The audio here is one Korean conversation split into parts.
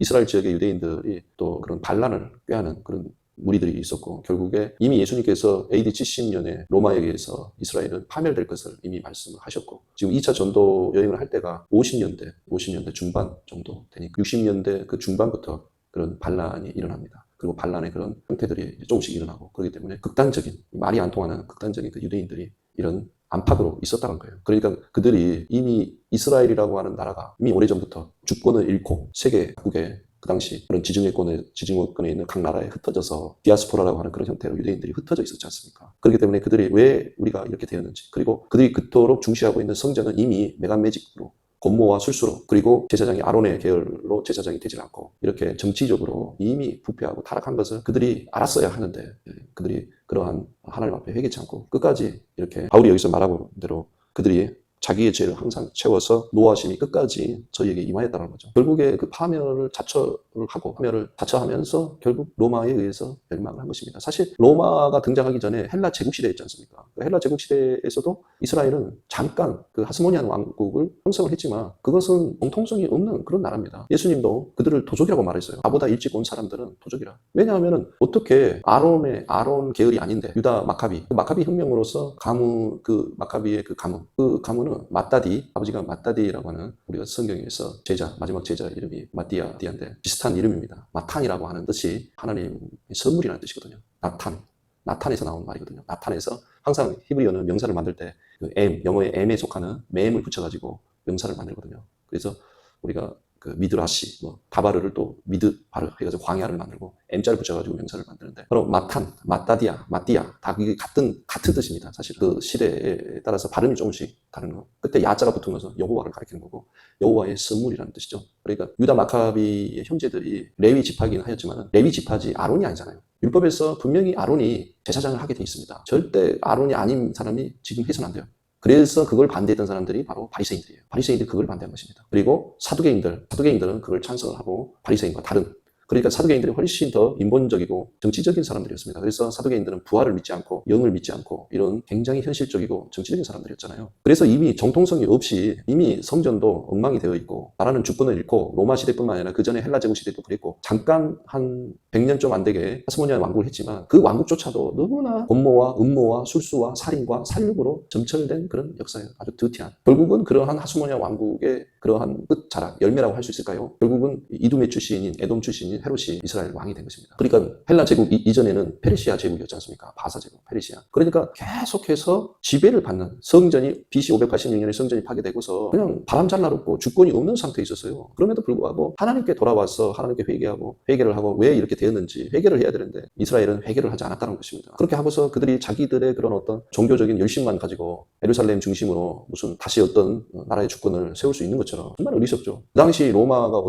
이스라엘 지역의 유대인들이 또 그런 반란을 꾀하는 그런 무리들이 있었고, 결국에 이미 예수님께서 AD 70년에 로마에 의해서 이스라엘은 파멸될 것을 이미 말씀을 하셨고, 지금 2차 전도 여행을 할 때가 50년대 중반 정도 되니까 60년대 그 중반부터 그런 반란이 일어납니다. 그리고 반란의 그런 형태들이 조금씩 일어나고, 그렇기 때문에 극단적인, 말이 안 통하는 극단적인 그 유대인들이 이런 안팎으로 있었다는 거예요. 그러니까 그들이 이미 이스라엘이라고 하는 나라가 이미 오래전부터 주권을 잃고 세계 각국에 그 당시 그런 지중해권에 있는 각 나라에 흩어져서 디아스포라라고 하는 그런 형태로 유대인들이 흩어져 있었지 않습니까? 그렇기 때문에 그들이 왜 우리가 이렇게 되었는지, 그리고 그들이 그토록 중시하고 있는 성전은 이미 메간매직으로, 권모와 술수로, 그리고 제사장이 아론의 계열로 제사장이 되질 않고, 이렇게 정치적으로 이미 부패하고 타락한 것을 그들이 알았어야 하는데, 그들이 그러한 하나님 앞에 회개치 않고 끝까지 이렇게 바울이 여기서 말하고 대로 그들이 자기의 죄를 항상 채워서 노하심이 끝까지 저희에게 임하였다는 거죠. 결국에 그 파멸을 자처하면서 결국 로마에 의해서 멸망을 한 것입니다. 사실 로마가 등장하기 전에 헬라 제국시대 있지 않습니까? 그 헬라 제국시대에서도 이스라엘은 잠깐 그 하스모니안 왕국을 형성을 했지만 그것은 공통성이 없는 그런 나라입니다. 예수님도 그들을 도적이라고 말했어요. 나보다 일찍 온 사람들은 도적이라. 왜냐하면 어떻게 아론 계열이 아닌데 유다 마카비, 그 마카비 혁명으로서 그 마카비의 그 가문은 마따디, 아버지가 마따디라고 하는, 우리가 성경에서 마지막 제자 이름이 마띠아인데 비슷한 이름입니다. 마탄이라고 하는 뜻이 하나님의 선물이라는 뜻이거든요. 나탄에서 나온 말이거든요. 나탄에서 항상 히브리어는 명사를 만들 때 그 영어의 M에 속하는 맴을 붙여가지고 명사를 만들거든요. 그래서 우리가 그 미드라시, 다바르를 또 미드바르 해가지고 광야를 만들고 M자를 붙여가지고 명사를 만드는데, 그럼 마띠아 다 그게 같은 뜻입니다. 사실 그 시대에 따라서 발음이 조금씩 다른 거. 그때 야자가 붙은 것은 여호와를 가리키는 거고, 여호와의 선물이라는 뜻이죠. 그러니까 유다 마카비의 형제들이 레위 지파이긴 하였지만 레위 지파지 아론이 아니잖아요. 율법에서 분명히 아론이 제사장을 하게 돼 있습니다. 절대 아론이 아닌 사람이 지금 해서는 안 돼요. 그래서 그걸 반대했던 사람들이 바로 바리새인들이에요. 바리새인들이 그걸 반대한 것입니다. 그리고 사두개인들은 그걸 찬성을 하고, 바리새인과 다른, 그러니까 사두개인들이 훨씬 더 인본적이고 정치적인 사람들이었습니다. 그래서 사두개인들은 부활을 믿지 않고 영을 믿지 않고 이런 굉장히 현실적이고 정치적인 사람들이었잖아요. 그래서 이미 정통성이 없이 이미 성전도 엉망이 되어 있고, 나라는 주권을 잃고, 로마 시대뿐만 아니라 그 전에 헬라 제국 시대도 그랬고, 잠깐 한 100년 좀 안 되게 하스모니안 왕국을 했지만 그 왕국조차도 너무나 권모와 음모와 술수와 살인과 살육으로 점철된 그런 역사예요. 아주 드티한. 결국은 그러한 하스모니안 왕국의 그러한 끝자락, 열매라고 할 수 있을까요? 결국은 이두메 출신인, 에돔 출신인 헤롯이 이스라엘 왕이 된 것입니다. 그러니까 헬라 제국 이전에는 페르시아 제국이었지 않습니까? 바사 제국, 페르시아. 그러니까 계속해서 지배를 받는, 성전이 BC 586년에 성전이 파괴되고서 그냥 바람 잘 날았고 주권이 없는 상태에 있었어요. 그럼에도 불구하고 하나님께 돌아와서 하나님께 회개를 하고 왜 이렇게 되었는지 회개를 해야 되는데 이스라엘은 회개를 하지 않았다는 것입니다. 그렇게 하고서 그들이 자기들의 그런 어떤 종교적인 열심만 가지고 예루살렘 중심으로 무슨 다시 어떤 나라의 주권을 세울 수 있는 것처럼 정말 어리석죠. 그 당시 로마가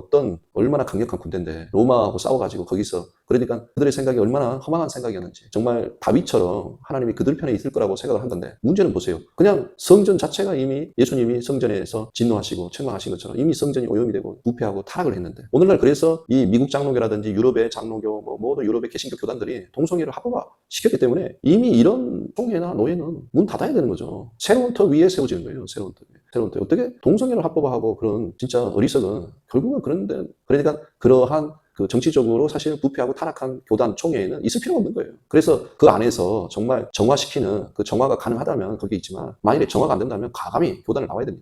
얼마나 강력한 군대인데 로마하고 싸워가지고 거기서, 그러니까 그들의 생각이 얼마나 허망한 생각이었는지, 정말 다윗처럼 하나님이 그들 편에 있을 거라고 생각을 한 건데, 문제는 보세요. 그냥 성전 자체가 이미 예수님이 성전에서 진노하시고 책망하신 것처럼 이미 성전이 오염이 되고 부패하고 타락을 했는데, 오늘날 그래서 이 미국 장로교라든지 유럽의 장로교, 모든 유럽의 개신교 교단들이 동성애를 합법화 시켰기 때문에 이미 이런 총회나 노예는 문 닫아야 되는 거죠. 새로운 터 위에 세워지는 거예요. 새로운 터. 어떻게 동성애를 합법화하고, 그런 진짜 어리석은, 결국은 그런데, 그러니까 그러한 그 정치적으로 사실 부패하고 타락한 교단 총회에는 있을 필요가 없는 거예요. 그래서 그 안에서 정말 정화시키는, 그 정화가 가능하다면 그게 있지만, 만일에 정화가 안 된다면 과감히 교단을 나와야 됩니다.